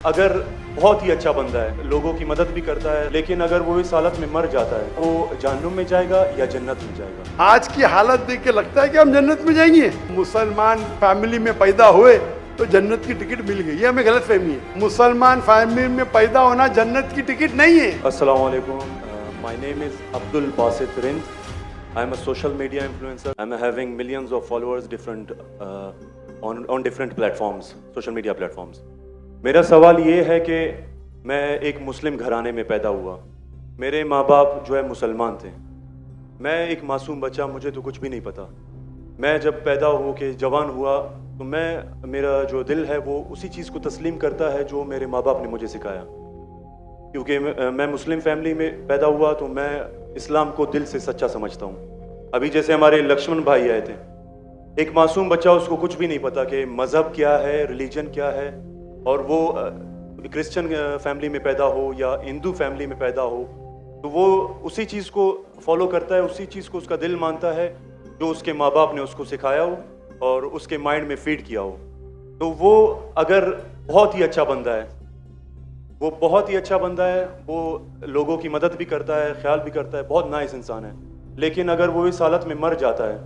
अगर बहुत ही अच्छा बंदा है, लोगों की मदद भी करता है, लेकिन अगर वो इस हालत में मर जाता है, वो जहन्नुम में जाएगा या जन्नत में जाएगा? आज की हालत देख के लगता है कि हम जन्नत में जाएंगे। मुसलमान फैमिली में पैदा हुए तो जन्नत की टिकट मिल गई, ये हमें गलत फहमी है। मुसलमान फैमिली में पैदा होना जन्नत की टिकट नहीं है। अस्सलाम वालेकुम, my name is Abdul Basit Rind. I am a social media influencer. I am having millions of followers on different platforms, social media platforms. मेरा सवाल ये है कि मैं एक मुस्लिम घराने में पैदा हुआ। मेरे माँ बाप जो है मुसलमान थे। मैं एक मासूम बच्चा, मुझे तो कुछ भी नहीं पता। मैं जब पैदा हो के जवान हुआ तो मेरा जो दिल है वो उसी चीज़ को तस्लीम करता है जो मेरे माँ बाप ने मुझे सिखाया। क्योंकि मैं मुस्लिम फैमिली में पैदा हुआ तो मैं इस्लाम को दिल से सच्चा समझता हूँ। अभी जैसे हमारे लक्ष्मण भाई आए थे, एक मासूम बच्चा, उसको कुछ भी नहीं पता कि मज़हब क्या है, रिलीजन क्या है, और वो क्रिश्चियन फैमिली में पैदा हो या हिंदू फैमिली में पैदा हो तो वो उसी चीज़ को फॉलो करता है, उसी चीज़ को उसका दिल मानता है जो उसके माँ बाप ने उसको सिखाया हो और उसके माइंड में फीड किया हो। तो वो अगर बहुत ही अच्छा बंदा है, वो बहुत ही अच्छा बंदा है, वो लोगों की मदद भी करता है, ख्याल भी करता है, बहुत नाइस इंसान है, लेकिन अगर वो इस हालत में मर जाता है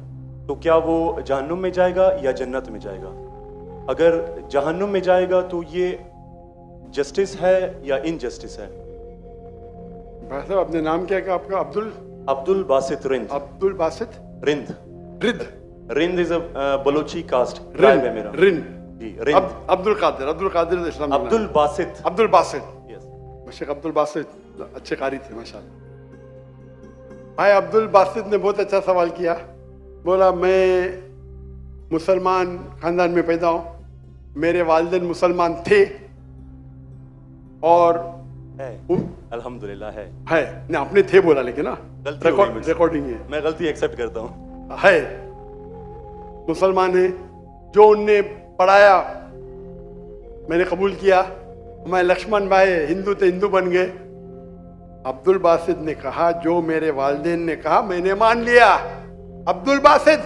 तो क्या वो जहन्नुम में जाएगा या जन्नत में जाएगा? अगर जहन्नुम में जाएगा तो ये जस्टिस है या इनजस्टिस है? भाई साहब, अपने नाम क्या है आपका? अब्दुल बासित रिंद। अब्दुल बासित रिंद। रिद Rind is a Balochi caste tribe है मेरा। रिंद जी, रिंद। अब्दुल कादिर इस्लाम। अब्दुल बासित। यस, शेख अब्दुल बासित अच्छे कारी थे माशाल्लाह। भाई अब्दुल बासित ने बहुत अच्छा सवाल किया। बोला मैं मुसलमान खानदान में पैदा हूँ, मेरे वालिदैन मुसलमान थे और है, अल्हम्दुलिल्लाह है नहीं, आपने थे बोला, लेकिन ना रिकॉर्डिंग है, मैं गलती एक्सेप्ट करता हूँ। है, मुसलमान है, जो उनने पढ़ाया मैंने कबूल किया। हमारे लक्ष्मण भाई हिंदू थे, हिंदू बन गए। अब्दुल बासित ने कहा जो मेरे वालिदैन ने कहा मैंने मान लिया। अब्दुल बासित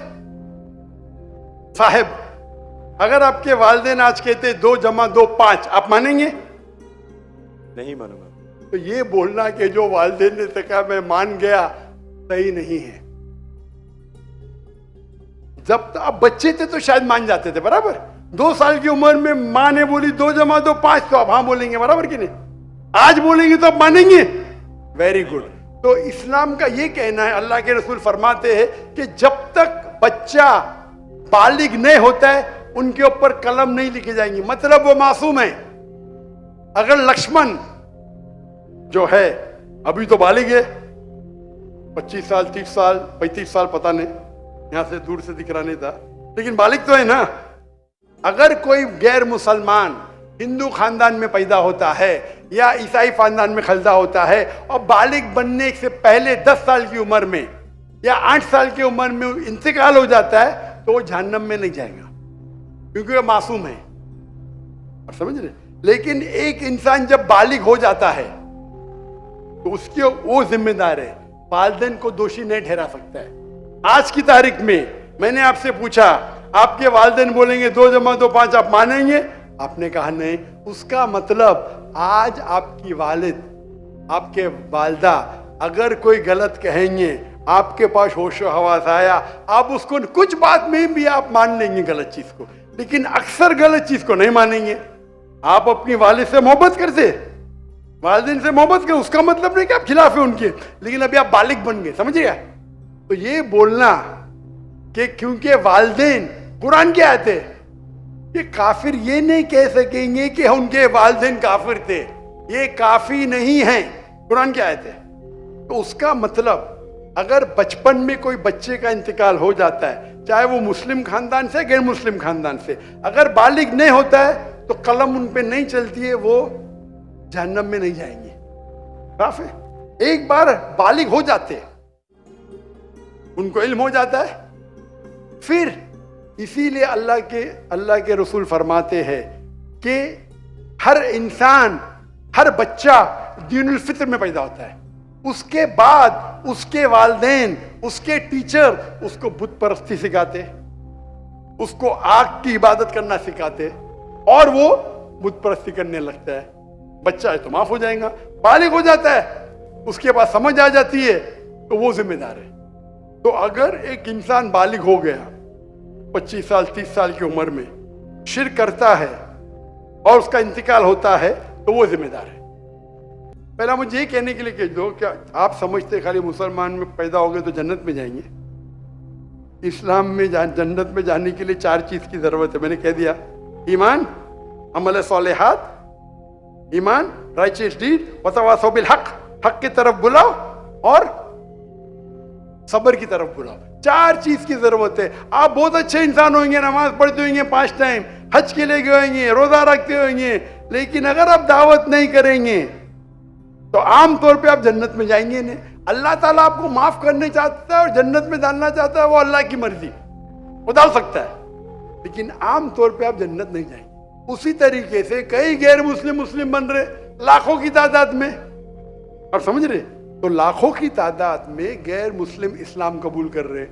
साहब, अगर आपके वालिदैन आज कहते 2 + 2 = 5, आप मानेंगे? नहीं मानूंगा। तो ये बोलना कि जो वालिदैन ने कहा मैं मान गया, सही नहीं है। जब तो आप बच्चे थे तो शायद मान जाते थे, बराबर। 2 साल की उम्र में माँ ने बोली 2 + 2 = 5, तो आप हाँ बोलेंगे, बराबर कि नहीं? आज बोलेंगे तो आप मानेंगे। Very good. तो इस्लाम का ये कहना है, अल्लाह के रसूल फरमाते हैं कि जब तक बच्चा बालिग नहीं होता है उनके ऊपर कलम नहीं लिखे जाएंगे, मतलब वो मासूम है। अगर लक्ष्मण जो है अभी तो बालिग है, 25 साल 30 साल 35 साल पता नहीं, यहां से दूर से दिख रहा नहीं था, लेकिन बालिग तो है ना। अगर कोई गैर मुसलमान हिंदू खानदान में पैदा होता है या ईसाई खानदान में पैदा होता है और बालिग बनने से पहले 10 साल की उम्र में या 8 साल की उम्र में इंतकाल हो जाता है तो वो जहन्नम में नहीं जाएगा, क्योंकि वो मासूम है। और समझ रहे? लेकिन एक इंसान जब बालिग हो जाता है तो उसके वो जिम्मेदार है, वालिदैन को दोषी नहीं ठहरा सकता है। आज की तारीख में मैंने आपसे पूछा, आपके वालिदैन बोलेंगे 2 + 2 = 5, आप मानेंगे? आपने कहा नहीं। उसका मतलब आज आपकी वालिद, आपके वालिदा अगर कोई गलत कहेंगे, आपके पास होशो हवास आया, आप उसको कुछ बात में भी आप मान लेंगे गलत चीज को, लेकिन अक्सर गलत चीज को नहीं मानेंगे। आप अपनी वालिद से मोहब्बत करते, वालिदैन से मोहब्बत कर, उसका मतलब नहीं कि आप खिलाफ है उनके, लेकिन अभी आप बालिग बन गए, समझिए। तो ये बोलना कि क्योंकि वालिदैन, कुरान क्या आयत है, ये काफिर ये नहीं कह सकेंगे कि उनके वालिदैन काफिर थे, ये काफी नहीं है, कुरान क्या आयत है। तो उसका मतलब अगर बचपन में कोई बच्चे का इंतकाल हो जाता है, चाहे वो मुस्लिम खानदान से गैर मुस्लिम खानदान से, अगर बालिग नहीं होता है तो कलम उन पे नहीं चलती है, वो जहन्नम में नहीं जाएंगे। काफी एक बार बालिग हो जाते, उनको इल्म हो जाता है, फिर इसीलिए अल्लाह के रसूल फरमाते हैं कि हर इंसान, हर बच्चा दीनुल फित्र में पैदा होता है, उसके बाद उसके वालिदैन, उसके टीचर उसको बुत परस्ती सिखाते, उसको आग की इबादत करना सिखाते, और वो बुत परस्ती करने लगता है, बच्चा है तो माफ हो जाएगा, बालिग हो जाता है उसके बाद समझ आ जाती है तो वो जिम्मेदार है। तो अगर एक इंसान बालिग हो गया 25 साल 30 साल की उम्र में, शिर्क करता है और उसका इंतकाल होता है तो वो जिम्मेदार है। पहला मुझे ये कहने के लिए कह दो, क्या आप समझते खाली मुसलमान में पैदा हो गए तो जन्नत में जाएंगे? इस्लाम में जन्नत में जाने के लिए 4 चीज की जरूरत है। मैंने कह दिया, ईमान, अमल सालेहात, ईमान, राइचियस डीड, वतवासौ बिल हक, हक की तरफ बुलाओ और सब्र की तरफ बुलाओ। 4 चीज की जरूरत है। आप बहुत अच्छे इंसान होंगे, नमाज पढ़ते होंगे 5 टाइम, हज के लिए गए होंगे, रोजा रखते होंगे, लेकिन अगर आप दावत नहीं करेंगे तो आमतौर पे आप जन्नत में जाएंगे नहीं। अल्लाह ताला आपको माफ करने चाहता है और जन्नत में डालना चाहता है, वो अल्लाह की मर्जी, वो डाल सकता है, लेकिन आमतौर पे आप जन्नत नहीं जाएंगे। उसी तरीके से कई गैर मुस्लिम मुस्लिम बन रहे लाखों की तादाद में, आप समझ रहे? तो लाखों की तादाद में गैर मुस्लिम इस्लाम कबूल कर रहे,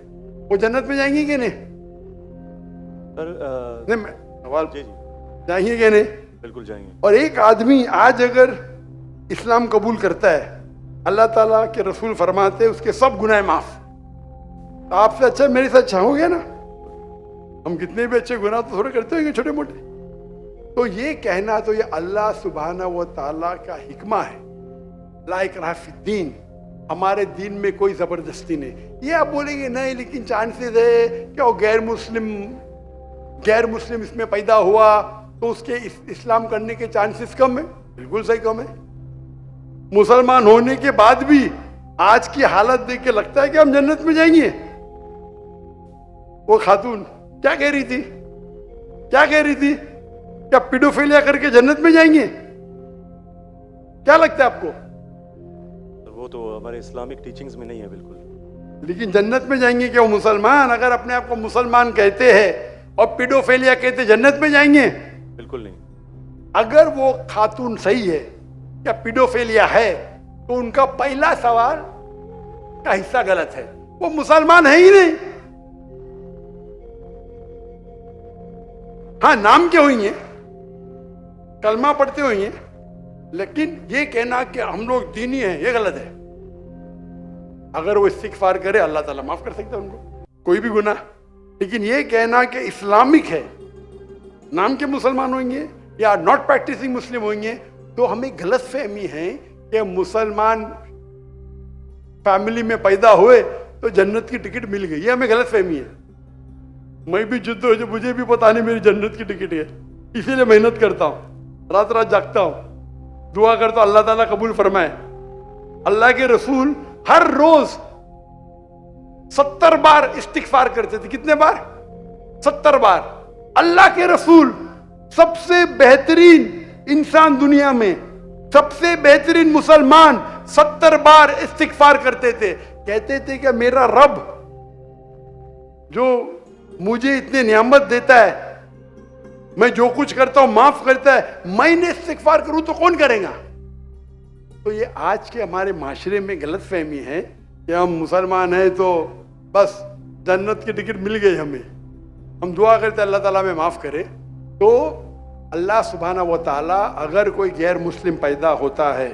वो जन्नत में जाएंगे कि नहीं? नहीं, सवाल जाएंगे कि नहीं? बिल्कुल जाएंगे। और एक आदमी आज अगर इस्लाम कबूल करता है, अल्लाह ताला के रसूल फरमाते उसके सब गुनाह माफ। तो आपसे अच्छा मेरे से अच्छा हो गया ना? हम कितने भी अच्छे गुनाह तो थोड़े करते होंगे छोटे मोटे। तो ये कहना तो ये अल्लाह सुब्हाना व ताला का हिकमा है, ला इकराह फिद्दीन, हमारे दीन में कोई जबरदस्ती नहीं। ये आप बोलेंगे नहीं लेकिन चांसेस है कि वो गैर मुस्लिम इसमें पैदा हुआ तो उसके इस्लाम करने के चांसेस कम है। बिल्कुल सही कम है। मुसलमान होने के बाद भी आज की हालत देख के लगता है कि हम जन्नत में जाएंगे। वो खातून क्या कह रही थी? क्या पीडोफिलिया करके जन्नत में जाएंगे? क्या लगता है आपको? वो तो हमारे इस्लामिक टीचिंग्स में नहीं है बिल्कुल। लेकिन जन्नत में जाएंगे क्या वो मुसलमान? अगर अपने आप को मुसलमान कहते हैं और पीडोफिलिया कहते जन्नत में जाएंगे? बिल्कुल नहीं। अगर वो खातून सही है क्या पीडोफिलिया है तो उनका पहला सवाल का हिस्सा गलत है, वो मुसलमान है ही नहीं। हाँ, नाम के हुई है, कलमा पढ़ते हुई है, लेकिन ये कहना कि हम लोग दीनी हैं ये गलत है। अगर वो इस्तिगफार करे अल्लाह ताला माफ कर सकता है उनको, कोई भी गुनाह। लेकिन ये कहना कि इस्लामिक है, नाम के मुसलमान होंगे या नॉट प्रैक्टिसिंग मुस्लिम होंगे, तो हमें गलत फहमी है कि मुसलमान फैमिली में पैदा हुए तो जन्नत की टिकट मिल गई। ये हमें गलत फहमी है। मैं भी जिद्द हो, मुझे भी पता नहीं मेरी जन्नत की टिकट है, इसीलिए मेहनत करता हूँ, रात रात जागता हूँ, दुआ करता हूँ अल्लाह ताला कबूल फरमाए। अल्लाह के रसूल हर रोज 70 बार इस्तिगफार करते थे। कितने बार? 70 बार। अल्लाह के रसूल सबसे बेहतरीन इंसान दुनिया में, सबसे बेहतरीन मुसलमान 70 बार इस्तिगफार करते थे। कहते थे कि मेरा रब जो मुझे इतने नियामत देता है, मैं जो कुछ करता हूं माफ करता है, मैंने इस्तिगफार करूं तो कौन करेगा? तो ये आज के हमारे माशरे में गलत फहमी है कि हम मुसलमान हैं तो बस जन्नत की टिकट मिल गई हमें, हम दुआ करते अल्लाह ताला में माफ करे। तो अल्लाह सुब्हाना व ताला अगर कोई गैर मुस्लिम पैदा होता है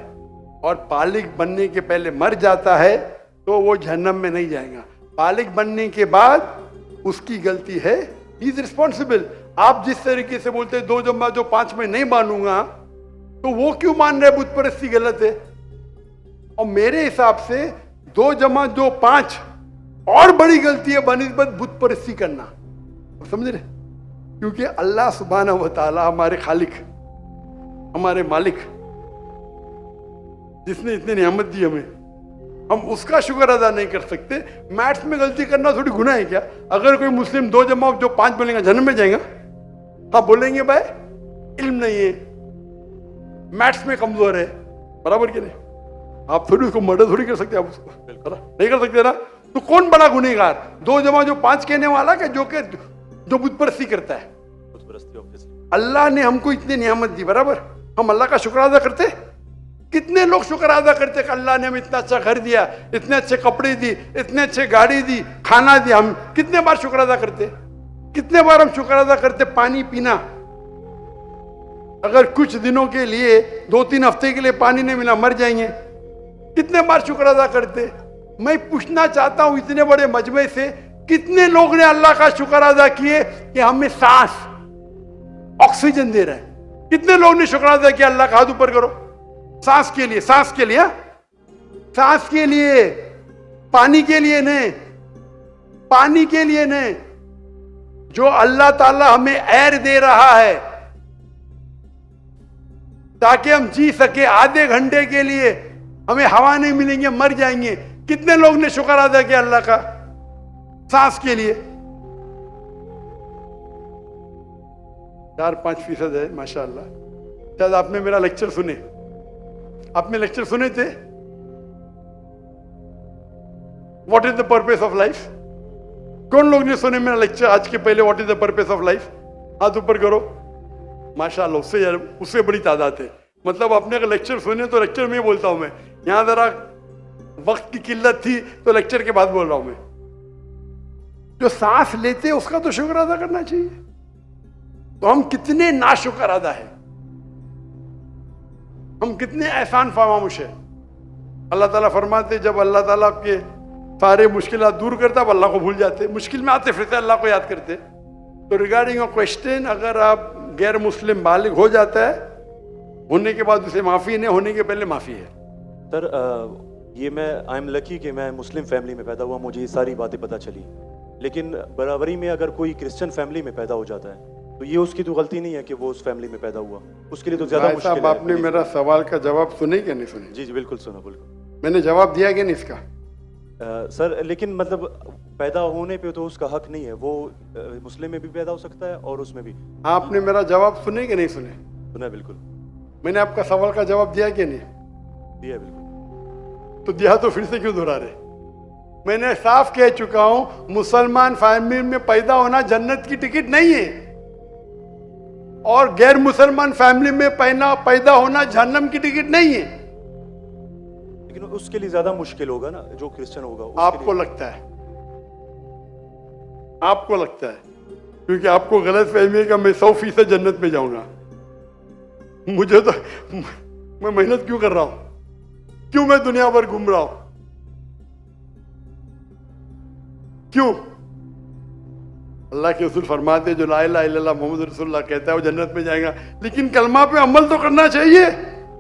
और बालिग बनने के पहले मर जाता है तो वो जहन्नम में नहीं जाएगा। बालिग बनने के बाद उसकी गलती है, ही इज रिस्पॉन्सिबल। आप जिस तरीके से बोलते हैं 2 जमा 2 5 में नहीं मानूंगा, तो वो क्यों मान रहे बुत परस्ती गलत है? और मेरे हिसाब से 2 जमा 2 5 और बड़ी गलती है बनिस्बत बुत परस्ती करना, समझ रहे? क्योंकि अल्लाह सुब्हाना व ताला हमारे खालिक, हमारे मालिक, जिसने इतनी नियामत दी हमें, हम उसका शुक्र अदा नहीं कर सकते। मैथ्स में गलती करना थोड़ी गुनाह है क्या? अगर कोई मुस्लिम 2 जमा 2 5 बोलेगा जन्म में जाएगा? हाँ बोलेंगे भाई इल्म नहीं है, मैथ्स में कमजोर है, बराबर के नहीं? आप थोड़ी उसको मर्डर थोड़ी कर सकते, आप उसको नहीं कर सकते ना। तो कौन बड़ा गुनहगार, 2 जमा 2 5 कहने वाला कि जो बुत परस्ती करता है? अल्लाह ने हमको इतनी नियामत दी, बराबर, हम अल्लाह का शुक्र अदा करते? कितने लोग शुक्र अदा करते कि अल्लाह ने हमें इतना अच्छा घर दिया, इतने अच्छे कपड़े दी, इतने अच्छे गाड़ी दी, खाना दिया। हम कितने बार शुक्र अदा करते? कितने बार हम शुक्र अदा करते पानी पीना? अगर कुछ दिनों के लिए 2-3 हफ्ते के लिए पानी नहीं मिला मर जाएंगे। कितने बार शुक्र अदा करते। मैं पूछना चाहता हूं इतने बड़े मजमे से कितने लोग ने अल्लाह का शुक्र अदा किए कि हमें सांस ऑक्सीजन दे रहा है। कितने लोग ने शुक्र अदा किया? अल्लाह का हाथ ऊपर करो। सांस के लिए, सांस के लिए, सांस के लिए, पानी के लिए नहीं, पानी के लिए नहीं। जो अल्लाह ताला हमें एयर दे रहा है ताकि हम जी सके, आधे घंटे के लिए हमें हवा नहीं मिलेंगे मर जाएंगे। कितने लोग ने शुक्र अदा किया अल्लाह का सांस के लिए? 4-5% है माशाअल्लाह। शायद आपने मेरा लेक्चर सुने, आपने लेक्चर सुने थे what is the purpose of life? कौन लोग ने सुने मेरा लेक्चर आज के पहले? What is the purpose of life? हाथ ऊपर करो। माशाअल्लाह, उससे बड़ी तादाद है। मतलब आपने अगर लेक्चर सुने तो लेक्चर में बोलता हूं मैं, यहां जरा वक्त की किल्लत थी तो लेक्चर के बाद बोल रहा हूं मैं। जो सांस लेते उसका तो शुक्र अदा करना चाहिए। तो हम कितने नाशुक्र अदा है, हम कितने एहसान फरामोश है। अल्लाह ताला फरमाते जब अल्लाह ताला आपके सारे मुश्किलात दूर करता अब अल्लाह को भूल जाते, मुश्किल में आते फिर से अल्लाह को याद करते। तो रिगार्डिंग अ क्वेश्चन, अगर आप गैर मुस्लिम बालिग हो जाता है, होने के बाद उसे माफी नहीं, होने के पहले माफी है। सर ये मैं आई एम लकी कि मैं मुस्लिम फैमिली में पैदा हुआ, मुझे ये सारी बातें पता चली। लेकिन बराबरी में अगर कोई क्रिश्चियन फैमिली में पैदा हो जाता है तो ये उसकी तो गलती नहीं है कि वो उस फैमिली में पैदा हुआ, उसके लिए तो ज्यादा मुश्किल है। आपने मेरा सवाल का जवाब सुने क्या नहीं सुने? जी जी बिल्कुल सुना, बिल्कुल मैंने जवाब दिया कि नहीं इसका? सर लेकिन मतलब पैदा होने पे तो उसका हक नहीं है, वो मुस्लिम में भी पैदा हो सकता है और उसमें भी। आपने मेरा जवाब सुने कि नहीं सुने? सुना बिल्कुल। मैंने आपका सवाल का जवाब दिया कि नहीं? दिया बिल्कुल। तो दिया तो फिर से क्यों दोहरा रहे? मैंने साफ कह चुका हूं, मुसलमान फैमिली में पैदा होना जन्नत की टिकट नहीं है, और गैर मुसलमान फैमिली में पैदा होना जहन्नम की टिकट नहीं है। लेकिन उसके लिए ज्यादा मुश्किल होगा ना जो क्रिश्चियन होगा। आपको लगता है, आपको लगता है, क्योंकि आपको गलत फहमी है कि मैं 100% जन्नत में जाऊंगा। मुझे तो, मैं मेहनत क्यों कर रहा हूं, क्यों मैं दुनिया भर घूम रहा हूं, क्यों? अल्लाह के रसूल फरमाते जो ला इलाहा इल्लल्लाह मोहम्मद रसूलुल्लाह कहता है वो जन्नत में जाएगा। लेकिन कलमा पे अमल तो करना चाहिए।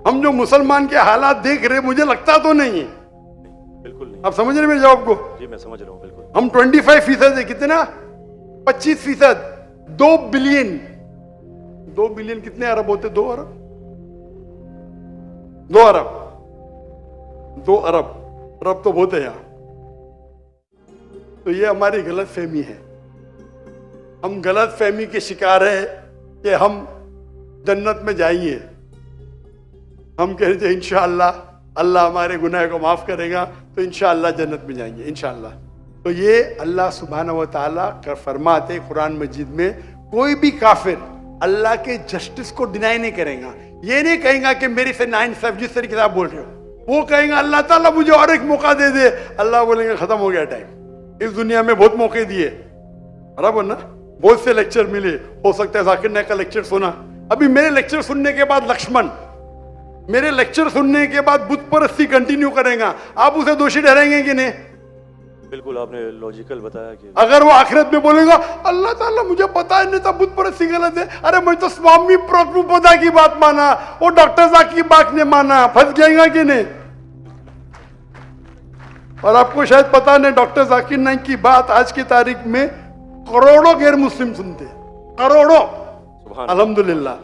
हम जो मुसलमान के हालात देख रहे, मुझे लगता तो नहीं है। बिल्कुल नहीं। आप समझ रहे मेरे जवाब को? जी मैं समझ रहा हूँ बिल्कुल। हम 25% है, कितना? 25%। 2 बिलियन, 2 बिलियन कितने अरब होते? 2 अरब, 2 अरब, 2 अरब, अरब तो बहुत है यहाँ। तो ये हमारी गलत फहमी है। हम गलत फहमी के शिकार है कि हम जन्नत में जाएंगे। हम कह रहे थे इंशाअल्लाह अल्लाह हमारे गुनाह को माफ करेगा तो इंशाअल्लाह जन्नत में जाएंगे इंशाअल्लाह। तो ये अल्लाह सुब्हानहू व तआला फरमाते कुरान मजीद में, कोई भी काफिर अल्लाह के जस्टिस को डिनाई नहीं करेगा। ये नहीं कहेगा कि मेरे से नाइंसाफ, जिस तरीके से आप बोल रहे हो, वो कहेगा अल्लाह ताला मुझे और एक मौका दे दे। अल्लाह बोलेंगे खत्म हो गया टाइम, इस दुनिया में बहुत मौके दिए, बराबर ना? बहुत से लेक्चर मिले, हो सकता है जाकिर नायक का लेक्चर सुना। अभी मेरे लेक्चर सुनने के बाद लक्ष्मण मेरे लेक्चर सुनने के बाद बुत परस्ती कंटिन्यू करेगा, आप उसे दोषी ठहराएंगे कि नहीं? बिल्कुल, आपने लॉजिकल बताया कि अगर वो आखिरत में बोलेगा अल्लाह ताला मुझे पता ही नहीं था बुत परस्ती गलत है, अरे मैं तो स्वामी प्रभुपदा की बात माना, वो डॉक्टर साहब की बात ने माना, फंस जाएगा कि नहीं? और आपको शायद पता नहीं, डॉक्टर जाकिर नाइक की बात आज की तारीख में करोड़ों गैर मुस्लिम सुनते, करोड़ों, अल्हम्दुलिल्लाह।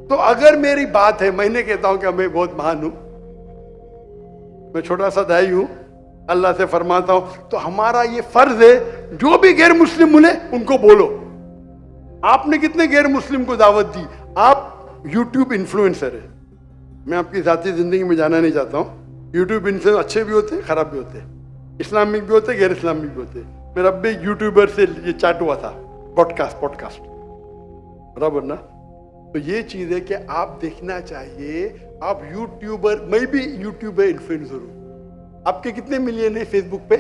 तो अगर मेरी बात है, मैंने कहता हूं कि मैं बहुत महान हूं, मैं छोटा सा दाई हूं, अल्लाह से फरमाता हूं, तो हमारा ये फर्ज है जो भी गैर मुस्लिम मिले उनको बोलो। आपने कितने गैर मुस्लिम को दावत दी? आप यूट्यूब इन्फ्लुएंसर है, मैं आपकी जाती जिंदगी में जाना नहीं चाहता हूं। यूट्यूब इन्फ्लुएंसर अच्छे भी होते, खराब भी होते, इस्लामिक भी होते, गैर इस्लामिक भी होते। मेरा अब एक यूट्यूबर से ये चैट हुआ था, पॉडकास्ट, बराबर ना? तो ये चीज है कि आप देखना चाहिए, आप यूट्यूबर, मैं भी यूट्यूबर इन्फ्लुएंसर हूं। आपके कितने मिलियन है फेसबुक पे?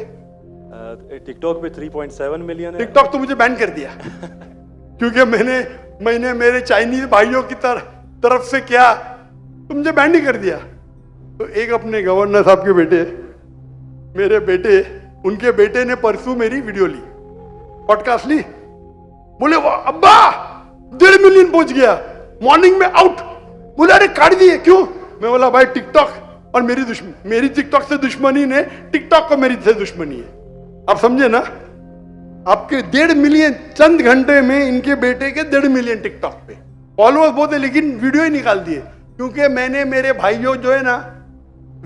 टिकटॉक पे 3.7 मिलियन है। टिकटॉक तो मुझे बैन कर दिया क्योंकि मैंने मेरे चाइनीज भाइयों की तरह तरफ से क्या, तो मुझे बैन ही कर दिया। तो एक अपने गवर्नर साहब के बेटे, मेरे बेटे, उनके बेटे ने परसों मेरी वीडियो ली, पॉडकास्ट ली, बोले वाह अब्बा 1.5 मिलियन पहुंच गया, मॉर्निंग में आउट। बोले अरे काट दिए, क्यों? मैं बोला भाई टिकटॉक और मेरी टिकटॉक से दुश्मनी ने, टिकटॉक को मेरी से दुश्मनी है। आप समझे ना? आपके 1.5 मिलियन चंद घंटे में, इनके बेटे के 1.5 मिलियन टिकटॉक पे फॉलोअर्स बहुत है, लेकिन वीडियो ही निकाल दिए, क्योंकि मैंने मेरे भाइयों जो है ना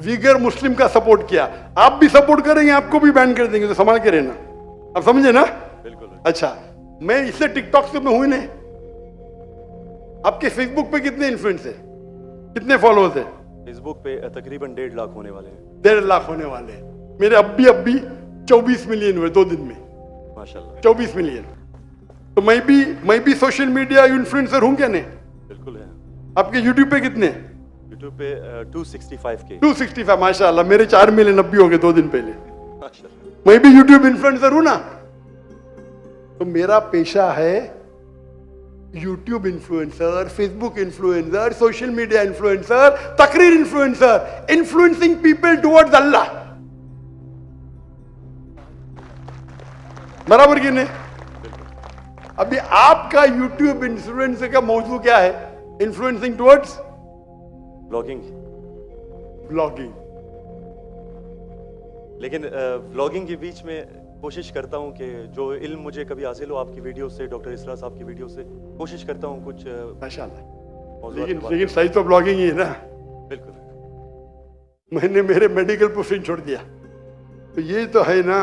वीगर मुस्लिम का सपोर्ट किया। आप भी सपोर्ट करेंगे, आपको भी बैन कर देंगे, तो संभाल के रहना। आप समझे ना? बिल्कुल। अच्छा, मैं इससे टिकटॉक से मैं हुई नहीं। आपके फेसबुक पे कितने इन्फ्लुएंस है, कितने फॉलोअर्स है? फेसबुक पे तकरीबन 1.5 लाख होने वाले हैं। 1.5 लाख होने वाले हैं। मेरे अब भी 24 मिलियन हुए 2 दिन में, माशाल्लाह। 24 मिलियन। तो मैं भी सोशल मीडिया इन्फ्लुएंसर हूं क्या? नहीं, बिल्कुल है। आपके यूट्यूब पे कितने? यूट्यूब पे 265K। 265, माशाल्लाह। मेरे 4 मिलियन अब भी हो गए 2 दिन पहले। माशाल्लाह। मैं भी यूट्यूब इन्फ्लुएंसर हूं ना। तो मेरा पेशा है YouTube influencer, Facebook influencer, social media influencer, तकरीर इन्फ्लुएंसर, इन्फ्लुएंसिंग पीपल टुवर्ड्स अल्लाह। बराबर कि नहीं? अभी आपका यूट्यूब इन्फ्लुएंसर का मौजू क्या है? Influencing towards blogging. लेकिन व्लॉगिंग के बीच में कोशिश करता हूं कि जो इल्म मुझे कभी हासिल हो आपकी वीडियो से, डॉक्टर इसरा साहब की वीडियो से, कोशिश करता हूं कुछ माशाल्लाह। लेकिन सही तो ब्लॉगिंग ही है ना। बिल्कुल। मैंने मेरे मेडिकल प्रोफेशन छोड़ दिया, तो ये तो है ना।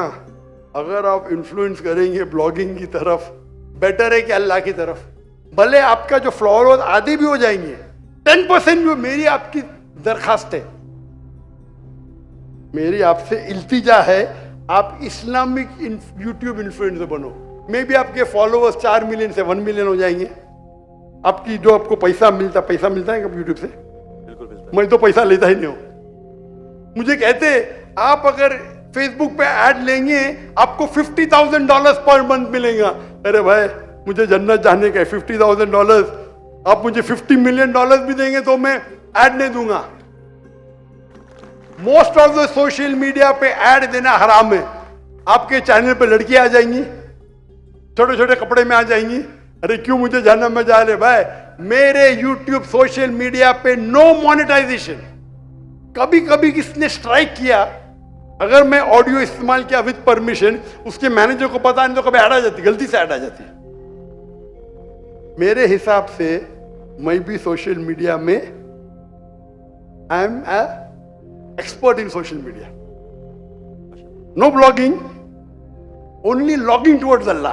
अगर आप इन्फ्लुएंस करेंगे ब्लॉगिंग की तरफ, बेटर है कि अल्लाह की तरफ। भले आपका जो फॉलोअर्स आधे भी हो जाएंगे, 10% जो मेरी आपकी दरखास्त है, मेरी आपसे इल्तिजा है, आप इस्लामिक यूट्यूब इन्फ्लुएंसर बनो। मे भी आपके फॉलोअर्स 4 मिलियन से 1 मिलियन हो जाएंगे। आपकी जो आपको पैसा मिलता है कब यूट्यूब से? बिल्कुल मिलता है। मैं तो पैसा लेता ही नहीं हूं। मुझे कहते आप अगर फेसबुक पे ऐड लेंगे आपको $50,000 पर मंथ मिलेगा। अरे भाई, मुझे जन्नत जाने का है, $50,000 आप मुझे $50 मिलियन भी देंगे तो मैं ऐड नहीं दूंगा। Most of the social media पे ऐड देना हराम है। आपके चैनल पे लड़कियां आ जाएंगी, छोटे छोटे कपड़े में आ जाएंगी। अरे क्यों मुझे जन्नत में जा रहे भाई? मेरे यूट्यूब सोशल मीडिया पे नो मोनेटाइजेशन। कभी कभी किसने स्ट्राइक किया, अगर मैं ऑडियो इस्तेमाल किया विद परमिशन, उसके मैनेजर को पता नहीं तो कभी ऐड आ जाती, गलती से ऐड आ जाती। मेरे हिसाब से मैं भी सोशल मीडिया में I am expert in social media. No blogging, only logging towards Allah.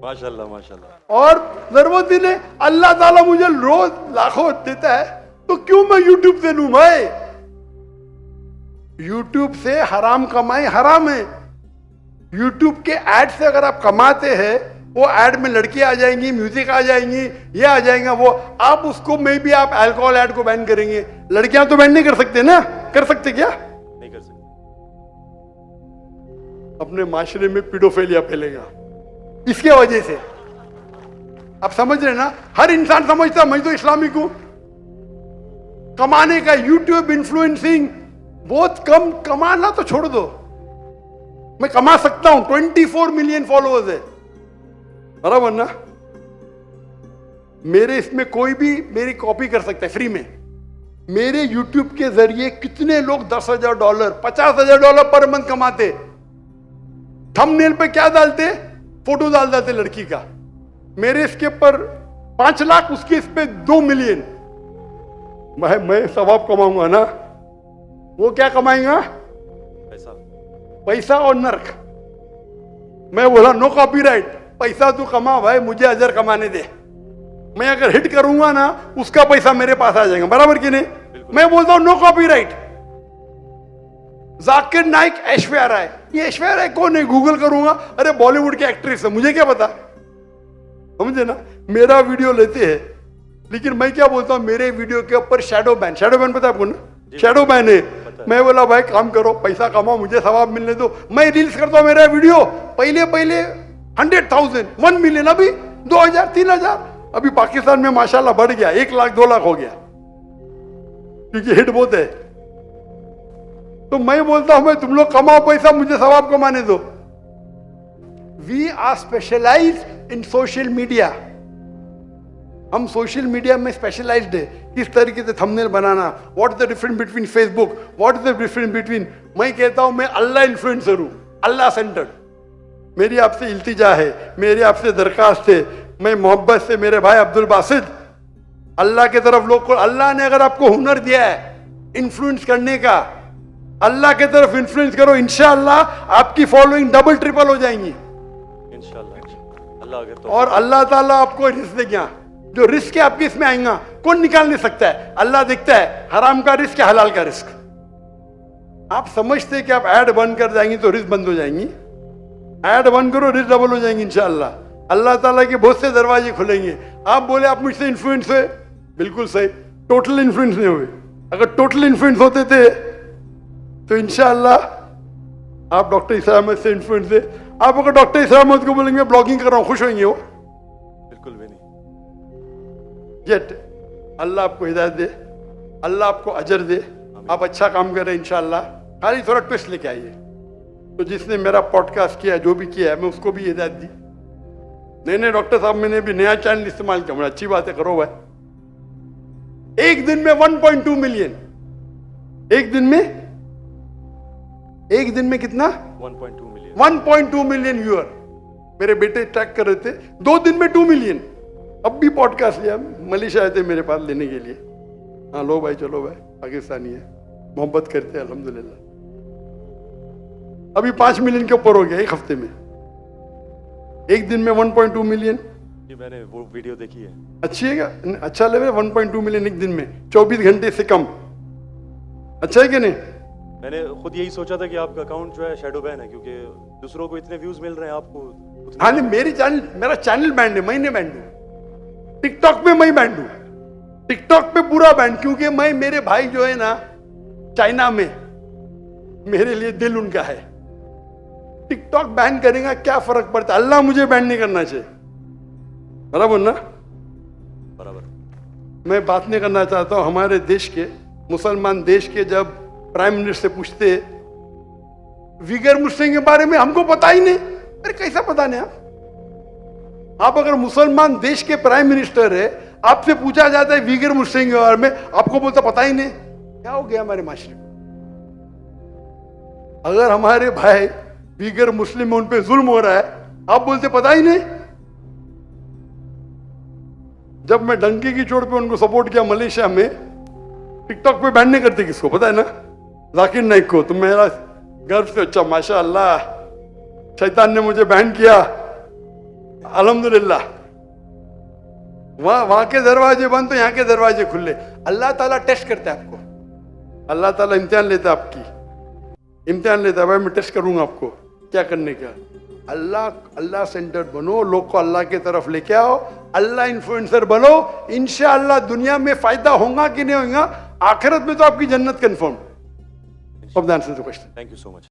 माशाल्लाह माशाल्लाह। और जरूरत ही नहीं, अल्लाह ताला मुझे रोज लाखों देता है, तो क्यों मैं यूट्यूब से लूं भाई? यूट्यूब से हराम कमाई हराम है। यूट्यूब के ऐड से अगर आप कमाते हैं, वो ऐड में लड़कियां आ जाएंगी, म्यूजिक आ जाएंगी, ये आ जाएगा वो, आप उसको में भी आप अल्कोहल ऐड को बैन करेंगे। लड़कियां तो बैन नहीं कर सकते ना? कर सकते क्या? नहीं कर सकते। अपने माशरे में पीडोफिलिया फैलेगा इसके वजह से। आप समझ रहे ना? हर इंसान समझता मैं तो इस्लामिक हूं। कमाने का यूट्यूब इन्फ्लुएंसिंग बहुत कम, कमाना तो छोड़ दो, मैं कमा सकता हूं। 24 मिलियन फॉलोअर्स है, बराबर ना? मेरे इसमें कोई भी मेरी कॉपी कर सकता है फ्री में। मेरे YouTube के जरिए कितने लोग $10,000, $50,000 पर मंथ कमाते। थंबनेल पे क्या डालते? फोटो डाल देते लड़की का। मेरे इसके पर 5 लाख, उसके इस पे 2 मिलियन। मैं सवाब कमाऊंगा ना, वो क्या कमाएगा? पैसा और नर्क। मैं बोला नो कॉपीराइट, पैसा तू कमा भाई, मुझे अजर कमाने दे। मैं अगर हिट करूंगा ना, उसका पैसा मेरे पास आ जाएगा, बराबर कि नहीं? मैं बोलता हूं नो कॉपीराइट। जाकिर नाइक, ऐश्वर्या राय। ये ऐश्वर्या राय कौन है? गूगल करूंगा, अरे बॉलीवुड की एक्ट्रेस है, मुझे क्या पता? समझे ना? मेरा वीडियो लेते हैं, लेकिन मैं क्या बोलता हूं, मेरे वीडियो के ऊपर शैडो बैन। शैडो बैन पता है आपको ना? शैडो बैन है। मैं बोला भाई काम करो, पैसा कमाओ, मुझे सवाब मिलने दो। मैं रील्स करता हूं, मेरा वीडियो पहले 100,000, 1 मिलियन, अभी 2,000, 3,000। अभी पाकिस्तान में माशाल्लाह बढ़ गया, 1 लाख 2 लाख हो गया, क्योंकि हिट बहुत है। तो मैं बोलता हूं, मैं तुम लोग कमाओ पैसा, मुझे सवाब कमाने दो। We are specialise in social media. हम सोशल मीडिया में स्पेशलाइज्ड है, किस तरीके से थंबनेल बनाना, what is the difference between Facebook, what is the difference between. मैं कहता हूं मैं अल्लाह इन्फ्लुएंसर हूं, अल्लाह सेंटर्ड। मेरी आपसे इल्तिजा है, मेरी आपसे दरखास्त है, मैं मोहब्बत से मेरे भाई अब्दुल बासित, अल्लाह के तरफ लोग को, अल्लाह ने अगर आपको हुनर दिया है इन्फ्लुएंस करने का, अल्लाह के तरफ इन्फ्लुएंस करो, इंशाअल्लाह आपकी फॉलोइंग डबल ट्रिपल हो जाएंगी इंशाअल्लाह। अल्लाह अगर तो और अल्लाह ताला आपको रिस्क देगा। जो रिस्क है आपके इसमें आएगा, कौन निकाल नहीं सकता है? अल्लाह देखता है हराम का रिस्क है, हलाल का रिस्क। आप समझते हैं कि आप ऐड बंद कर जाएंगी तो रिस्क बंद हो जाएंगी। ऐड बंद करो, रिस्क डबल हो जाएंगी इंशाअल्लाह। अल्लाह ताला के बहुत से दरवाजे खुलेंगे। आप बोले आप मुझसे इन्फ्लुएंस हुए, बिल्कुल सही, टोटल इन्फ्लुएंस नहीं हुए। अगर टोटल इन्फ्लुएंस होते थे तो इंशाअल्लाह आप डॉक्टर ईसा अहमद से इन्फ्लुएंस थे। आप अगर डॉक्टर ईसा अहमद को बोलेंगे ब्लॉगिंग कर रहा हूं, खुश होंगे वो? बिल्कुल भी नहीं। जेट अल्लाह आपको हिदायत दे, अल्लाह आपको अजर दे, आप अच्छा काम करें इंशाअल्लाह। खाली थोड़ा ट्विस्ट लेके आइए। तो जिसने मेरा पॉडकास्ट किया, जो भी किया है, मैं उसको भी हिदायत दी। नहीं डॉक्टर साहब, मैंने भी नया चैनल इस्तेमाल किया, बड़ा अच्छी बात है, करो भाई। एक दिन में 1.2 मिलियन, एक दिन में कितना? 1.2 मिलियन। 1.2 million viewer. मेरे बेटे ट्रैक कर रहे थे, 2 दिन में 2 मिलियन। अब भी पॉडकास्ट लिया, मलेशिया आए थे मेरे पास लेने के लिए। हाँ लो भाई, चलो भाई, पाकिस्तानी है, मोहब्बत करते हैं अल्हम्दुलिल्लाह। अभी 5 मिलियन के ऊपर हो गया एक हफ्ते में, एक दिन में 1.2 मिलियन। जी मैंने वो वीडियो देखी है। अच्छी है क्या? अच्छा लेवल 1.2 मिलियन एक दिन में, 24 घंटे से कम। अच्छा है कि नहीं? मैंने खुद यही सोचा था कि आपका अकाउंट जो है शैडो बैन है, क्योंकि दूसरों को इतने व्यूज मिल रहे हैं, आपको उतने। हाँ नहीं, मेरा चैनल बैंड है, मैं नहीं बैंड हूं। टिकटॉक पे मैं बैंड हूं, टिकटॉक पे पूरा बैंड, क्योंकि मैं, मेरे भाई जो है ना चाइना में, मेरे लिए दिल उनका है। टिकटॉक बैन करेगा क्या फर्क पड़ता है? अल्लाह मुझे बैन नहीं करना चाहिए, बराबर ना? बराबर। मैं बात नहीं करना चाहता हूं हमारे देश के, मुसलमान देश के, जब प्राइम मिनिस्टर से पूछते विगर मुस्लिम के बारे में, हमको पता ही नहीं। अरे कैसा पता नहीं? आप अगर मुसलमान देश के प्राइम मिनिस्टर है, आपसे पूछा जाता है विगर मुस्लिम के बारे में, आपको बोलता पता ही नहीं। क्या हो गया हमारे माशरे को? अगर हमारे भाई विगर मुस्लिम में उन पे जुल्म हो रहा है, आप बोलते पता ही नहीं। जब मैं डंकी की चोट पे उनको सपोर्ट किया मलेशिया में, टिकटॉक पे बैन नहीं करते किसको, पता है ना? जाकिर नाइक को। तो मेरा गर्व से, अच्छा माशाअल्लाह, शैतान ने मुझे बैन किया, अल्हम्दुलिल्लाह। वहां के दरवाजे बंद तो यहाँ के दरवाजे खुले। अल्लाह ताला टेस्ट करता है आपको, अल्लाह ताला इम्तिहान लेता है आपकी, इम्तिहान लेता है। भाई मैं टेस्ट करूंगा आपको क्या करने का। अल्लाह सेंटर्ड बनो, लोग को अल्लाह के तरफ लेके आओ, अल्लाह इन्फ्लुएंसर बनो। इंशाअल्लाह दुनिया में फायदा होगा कि नहीं होगा, आखिरत में तो आपकी जन्नत confirm. Hope that answers the question. Thank you so much.